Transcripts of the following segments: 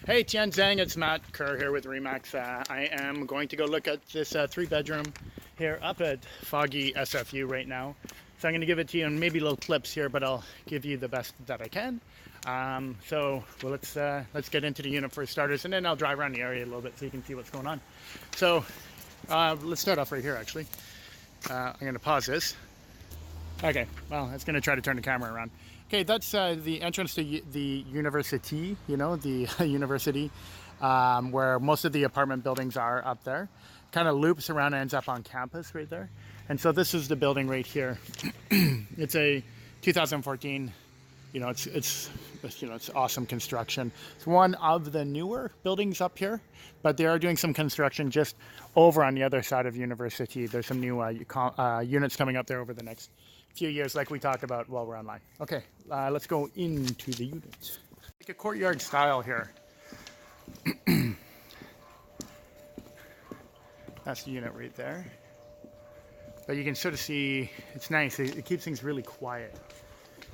Hey Tian Zhang, it's Matt Kerr here with Remax. I am going to go look at this 3-bedroom here up at foggy SFU right now. So I'm going to give it to you in maybe little clips here, but I'll give you the best that I can. Let's get into the unit for starters, and then I'll drive around the area a little bit so you can see what's going on. So let's start off right here actually. I'm going to pause this. Okay, well, it's going to try to turn the camera around. Okay, that's the entrance to the university, the university, where most of the apartment buildings are up there. Kind of loops around and ends up on campus right there. And so this is the building right here. It's a 2014, it's awesome construction. It's one of the newer buildings up here, but they are doing some construction just over on the other side of university. There's some new units coming up there over the next few years, like we talked about while we're online. Okay, let's go into the unit. Like a courtyard style here. That's the unit right there. But you can sort of see, it's nice. It keeps things really quiet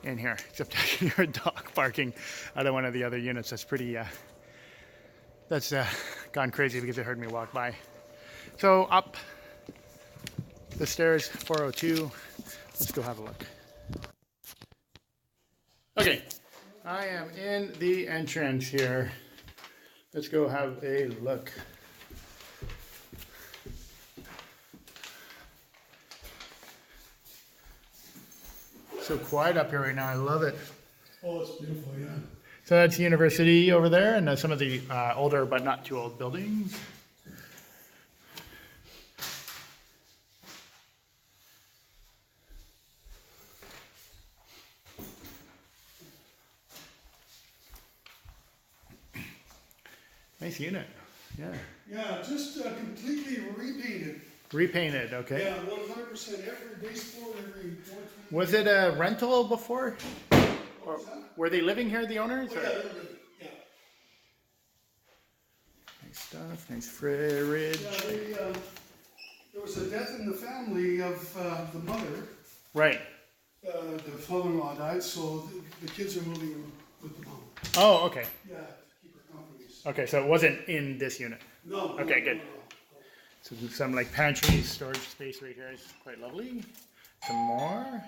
in here, except I can hear a dog barking out of one of the other units. That's pretty, that's gone crazy because it heard me walk by. So up the stairs, 402. Let's go have a look. Okay, I am in the entrance here. Let's go have a look. So quiet up here right now. I love it. Oh, it's beautiful, yeah. So that's the university over there, and some of the older but not too old buildings. Nice unit. Yeah. Yeah, just completely repainted. Repainted, okay. Yeah, 100% every baseboard, every door. Was it a rental before? Or were they living here, the owners? Oh, or? yeah, they're living, yeah. Nice stuff, nice fridge. Yeah, there was a death in the family of the mother. Right. The father-in-law died, so the kids are moving with the mom. Oh, okay. Yeah, to keep her company. Okay, so it wasn't in this unit. No. Okay, good. So there's some like pantry storage space right here. It's quite lovely. Some more.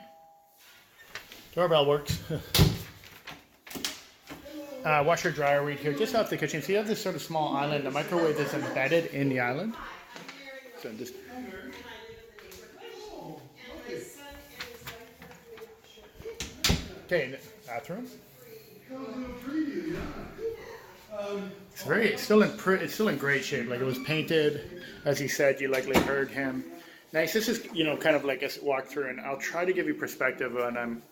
Doorbell works. Washer dryer right here, just off the kitchen. So you have this sort of small island. The microwave is embedded in the island. So just. Okay, bathroom. It's still in great shape. Like it was painted, as he said. You likely heard him. Nice. This is kind of like a walkthrough, and I'll try to give you perspective when I'm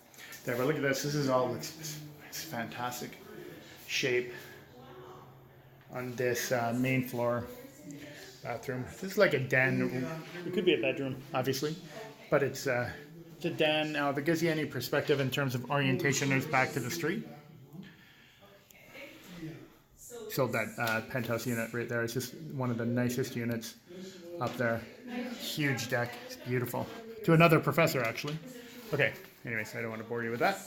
there. But look at this. This is all it's fantastic shape on this main floor bathroom. This is like a den. It could be a bedroom, obviously, but it's a den. Now, if it gives you any perspective in terms of orientation, there's back to the street. So that penthouse unit right there is just one of the nicest units up there. Huge deck. It's beautiful. To another professor, actually. Okay. Anyways, I don't want to bore you with that.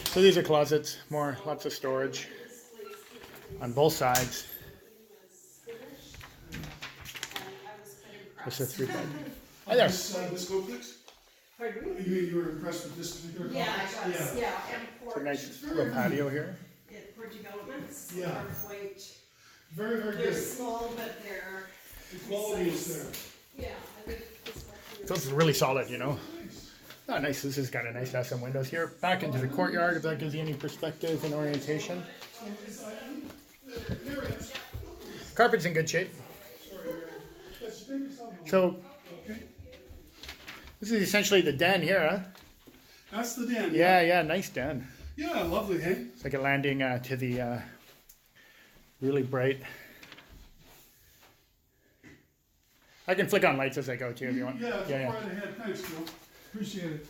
So these are closets. Lots of storage on both sides. It's a 3-bed. Hi there. This Scoplex? Pardon? You were impressed with this particular Yeah, complex? I was, yeah, and It's a porch. nice little patio here. For developments, Yeah. are quite, Very, very they're good. small, but they're, The quality is there. yeah, I think it's what So it's really solid, Oh, nice. This is kind of nice to have some windows here. Back into the courtyard, if that gives you any perspective and orientation. Carpet's in good shape. So, this is essentially the den here, huh? That's the den. Yeah, nice den. Yeah, lovely, hey? It's like a landing to the really bright. I can flick on lights as I go too if you want. Yeah, go right ahead. Thanks, Joe. Appreciate it.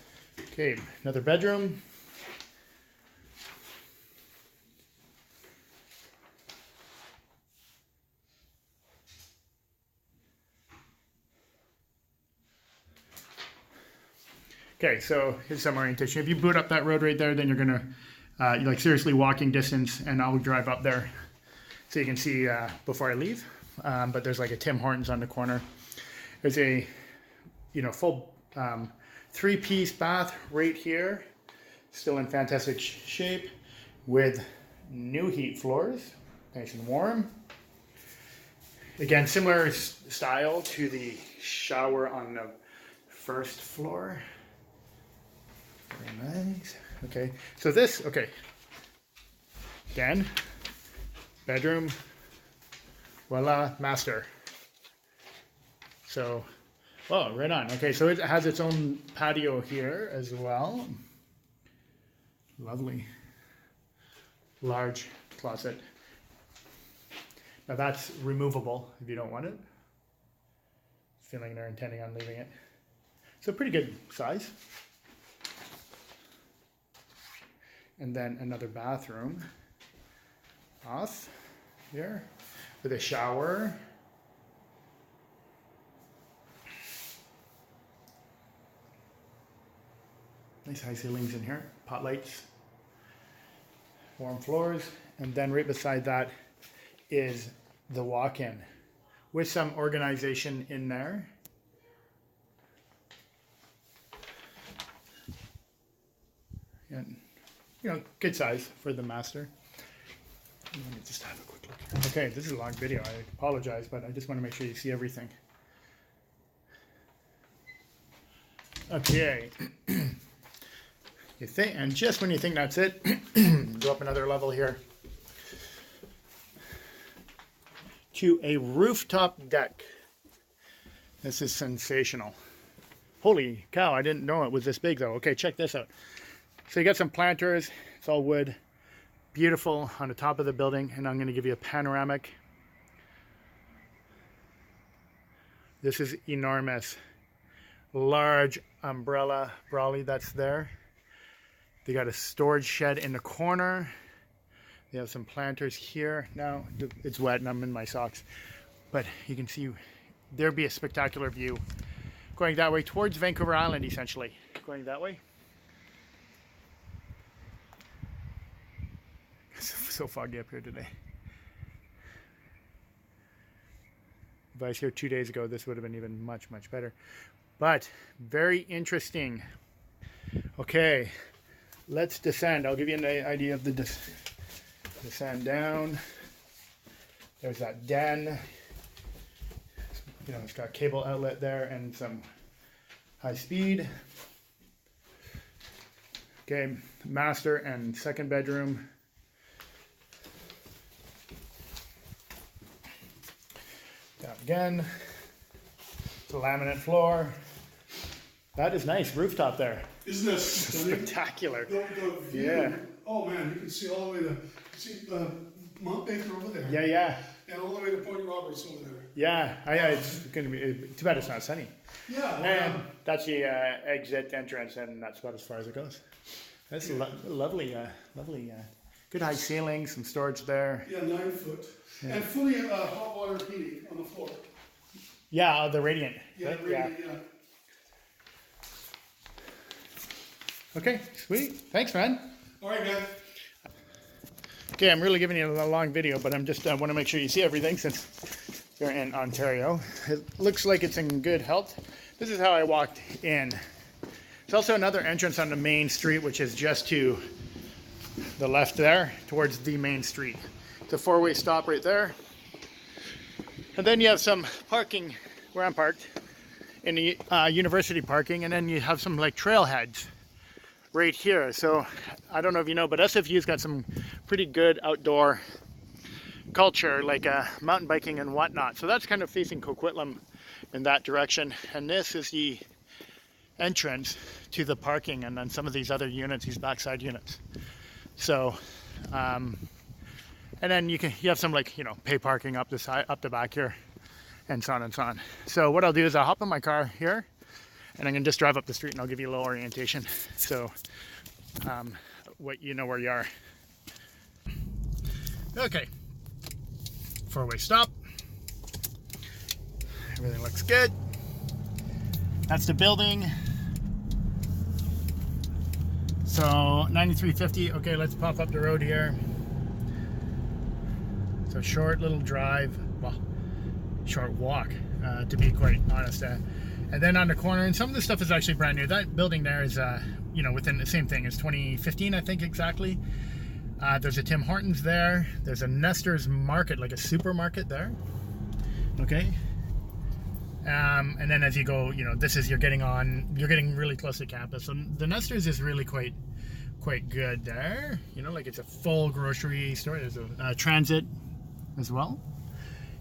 Okay, another bedroom. Okay, so here's some orientation. If you boot up that road right there, then you're gonna like seriously walking distance, and I'll drive up there so you can see before I leave. But there's like a Tim Hortons on the corner. There's a, full 3-piece bath right here, still in fantastic shape, with new heat floors, nice and warm. Again, similar style to the shower on the first floor. Very nice. Okay, so this, again, bedroom, voila, master. So, oh, right on. Okay, so it has its own patio here as well. Lovely. Large closet. Now that's removable if you don't want it. Feeling they're intending on leaving it. So pretty good size. And then another bathroom off here with a shower. Nice high ceilings in here, pot lights, warm floors, and then right beside that is the walk-in with some organization in there. And, good size for the master. Let me just have a quick look. Okay, this is a long video. I apologize, but I just want to make sure you see everything. Okay. You think, and just when you think that's it, go up another level here to a rooftop deck. This is sensational. Holy cow, I didn't know it was this big though. Okay, check this out. So you got some planters, it's all wood, beautiful on the top of the building, and I'm going to give you a panoramic. This is enormous. Large umbrella brolly that's there. They got a storage shed in the corner. They have some planters here. Now it's wet and I'm in my socks, but you can see there'd be a spectacular view going that way towards Vancouver Island, essentially. Going that way. It's so foggy up here today. If I was here 2 days ago, this would have been even much, much better. But very interesting. Okay, let's descend. I'll give you an idea of the descend down. There's that den. It's got a cable outlet there and some high speed. Okay, master and second bedroom. Down again. It's a laminate floor. That is nice. Rooftop there. Isn't that stunning? Spectacular. The view. Yeah. Oh man, you can see all the way to Mount Baker over there. Yeah, yeah. And all the way to Point Roberts over there. Yeah, it's going to be, too bad it's not sunny. Yeah. And that's the exit entrance, and that's about as far as it goes. That's lovely, good high ceilings, some storage there. Yeah, 9 foot. Yeah. And fully hot water heating on the floor. Yeah, the radiant. Yeah, right? radiant, yeah. Okay, sweet. Thanks, man. All right, man. Okay, I'm really giving you a long video, but I want to make sure you see everything since you're in Ontario. It looks like it's in good health. This is how I walked in. There's also another entrance on the main street, which is just to the left there, towards the main street. It's a 4-way stop right there. And then you have some parking where I'm parked in the university parking, and then you have some like trailheads right here. So I don't know if you know, but SFU's got some pretty good outdoor culture, like mountain biking and whatnot. So that's kind of facing Coquitlam in that direction. And this is the entrance to the parking, and then some of these other units, these backside units. So, and then you have some pay parking up the side, up the back here, and so on and so on. So what I'll do is I'll hop in my car here, and I'm gonna just drive up the street, and I'll give you a little orientation. So, you know where you are. Okay, 4-way stop. Everything looks good. That's the building. So 9350. Okay, let's pop up the road here. It's a short little drive, well, short walk, to be quite honest. And then on the corner, and some of the stuff is actually brand new. That building there is, you know, within the same thing as 2015, I think exactly. There's a Tim Hortons there. There's a Nestor's Market, like a supermarket there. Okay. And then as you go, you know, this is, you're getting really close to campus. So the Nestor's is really quite good there. You know, like it's a full grocery store. There's a transit as well.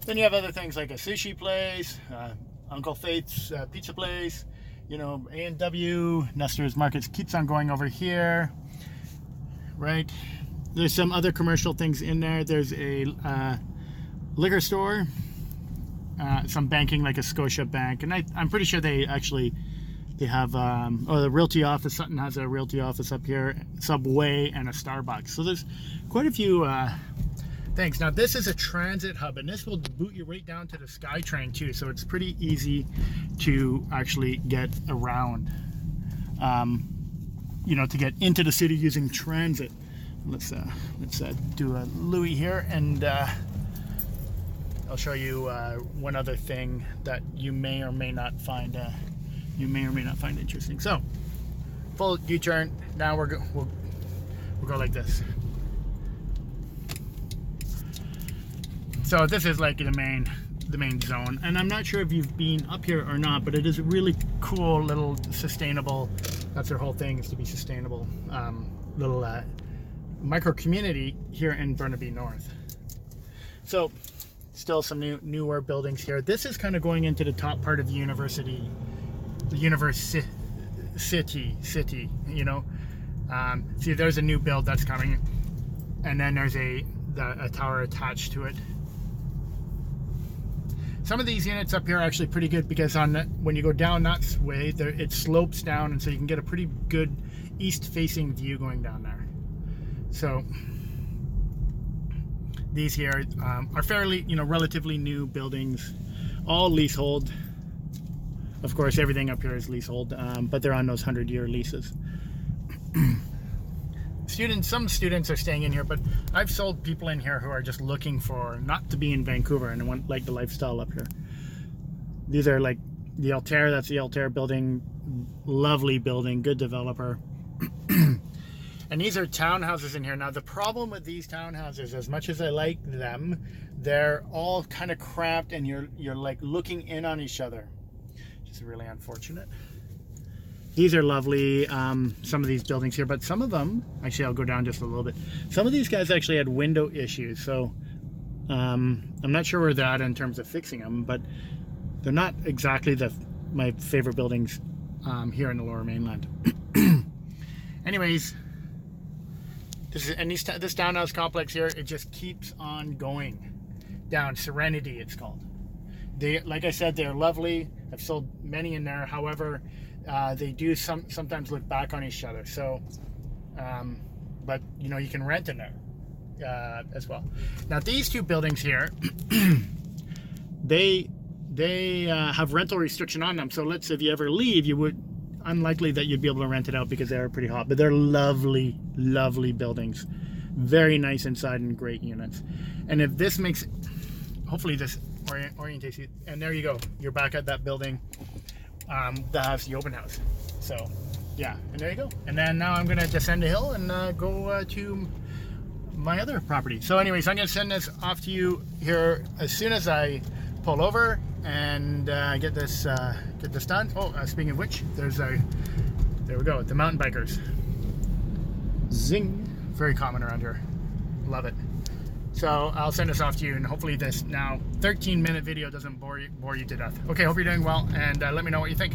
Then you have other things like a sushi place, Uncle Faith's pizza place, you know, A&W, Nestor's Markets keeps on going over here, right? There's some other commercial things in there. There's a liquor store, some banking like a Scotia Bank, and I'm pretty sure they have the realty office. Sutton has a realty office up here, Subway, and a Starbucks. So there's quite a few things. Now this is a transit hub, and this will boot you right down to the SkyTrain too, so it's pretty easy to actually get around, you know, to get into the city using transit. Let's do a Louis here, and I'll show you one other thing that you may or may not find interesting. So full U-turn. Now we'll go like this. So this is like the main zone, and I'm not sure if you've been up here or not, but it is a really cool little sustainable. That's their whole thing, is to be sustainable. Little micro community here in Burnaby North. So still some newer buildings here. This is kind of going into the top part of the university, city. You know, see, there's a new build that's coming, and then there's a tower attached to it. Some of these units up here are actually pretty good because when you go down that way, it slopes down, and so you can get a pretty good east-facing view going down there. So these here are fairly, you know, relatively new buildings, all leasehold. Of course, everything up here is leasehold, but they're on those 100-year leases. Some students are staying in here, but I've sold people in here who are just looking for not to be in Vancouver and want like the lifestyle up here. These are like the Altair. That's the Altair building. Lovely building, good developer. And these are townhouses in here. Now the problem with these townhouses, as much as I like them, they're all kind of cramped, and you're like looking in on each other, which is really unfortunate. These are lovely, some of these buildings here, but some of them, actually I'll go down just a little bit. Some of these guys actually had window issues, so I'm not sure where they're at in terms of fixing them, but they're not exactly my favorite buildings here in the Lower Mainland. Anyways, this townhouse complex here, it just keeps on going down. Serenity, it's called. Like I said, they're lovely. I've sold many in there. However, they do sometimes look back on each other. So, but you know, you can rent in there as well. Now these two buildings here, they have rental restriction on them. So let's say if you ever leave, unlikely that you'd be able to rent it out because they're pretty hot. But they're lovely, lovely buildings, very nice inside and great units. And if this makes, hopefully this orientates you, and there you go, you're back at that building that has the open house. So yeah, and there you go. And then now I'm gonna descend the hill and go to my other property. So anyways, I'm gonna send this off to you here as soon as I pull over and get this done. Oh, speaking of which, there we go, the mountain bikers. Zing. Very common around here. Love it. So I'll send this off to you, and hopefully this now 13-minute video doesn't bore you to death. Okay, hope you're doing well, and let me know what you think.